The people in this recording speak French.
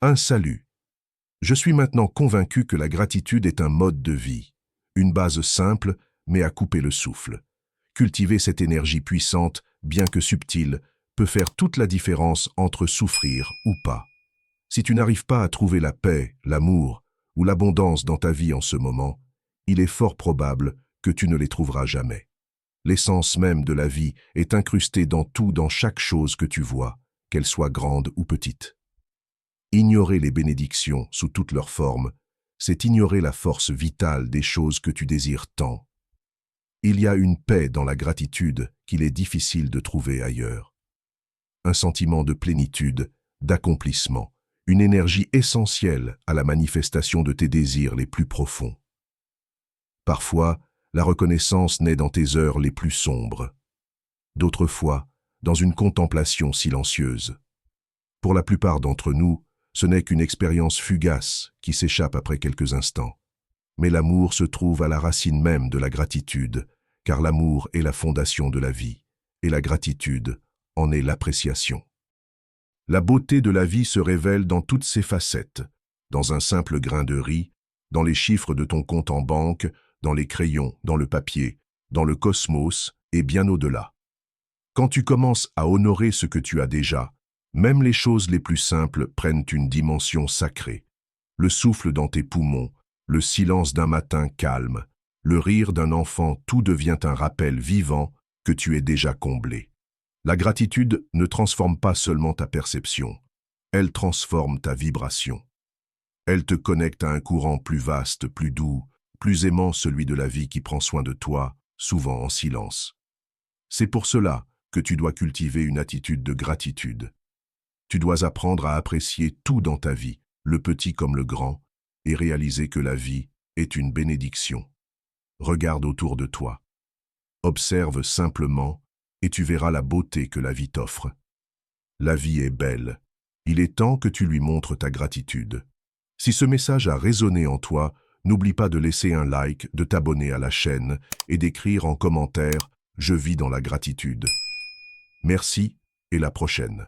Un salut. Je suis maintenant convaincu que la gratitude est un mode de vie, une base simple, mais à couper le souffle. Cultiver cette énergie puissante, bien que subtile, peut faire toute la différence entre souffrir ou pas. Si tu n'arrives pas à trouver la paix, l'amour ou l'abondance dans ta vie en ce moment, il est fort probable que tu ne les trouveras jamais. L'essence même de la vie est incrustée dans tout, dans chaque chose que tu vois, qu'elle soit grande ou petite. Ignorer les bénédictions sous toutes leurs formes, c'est ignorer la force vitale des choses que tu désires tant. Il y a une paix dans la gratitude qu'il est difficile de trouver ailleurs. Un sentiment de plénitude, d'accomplissement, une énergie essentielle à la manifestation de tes désirs les plus profonds. Parfois, la reconnaissance naît dans tes heures les plus sombres. D'autres fois, dans une contemplation silencieuse. Pour la plupart d'entre nous, ce n'est qu'une expérience fugace qui s'échappe après quelques instants. Mais l'amour se trouve à la racine même de la gratitude, car l'amour est la fondation de la vie, et la gratitude en est l'appréciation. La beauté de la vie se révèle dans toutes ses facettes, dans un simple grain de riz, dans les chiffres de ton compte en banque, dans les crayons, dans le papier, dans le cosmos et bien au-delà. Quand tu commences à honorer ce que tu as déjà, même les choses les plus simples prennent une dimension sacrée. Le souffle dans tes poumons, le silence d'un matin calme, le rire d'un enfant, tout devient un rappel vivant que tu es déjà comblé. La gratitude ne transforme pas seulement ta perception, elle transforme ta vibration. Elle te connecte à un courant plus vaste, plus doux, plus aimant, celui de la vie qui prend soin de toi, souvent en silence. C'est pour cela que tu dois cultiver une attitude de gratitude. Tu dois apprendre à apprécier tout dans ta vie, le petit comme le grand, et réaliser que la vie est une bénédiction. Regarde autour de toi. Observe simplement et tu verras la beauté que la vie t'offre. La vie est belle. Il est temps que tu lui montres ta gratitude. Si ce message a résonné en toi, n'oublie pas de laisser un like, de t'abonner à la chaîne et d'écrire en commentaire « Je vis dans la gratitude ». Merci et la prochaine.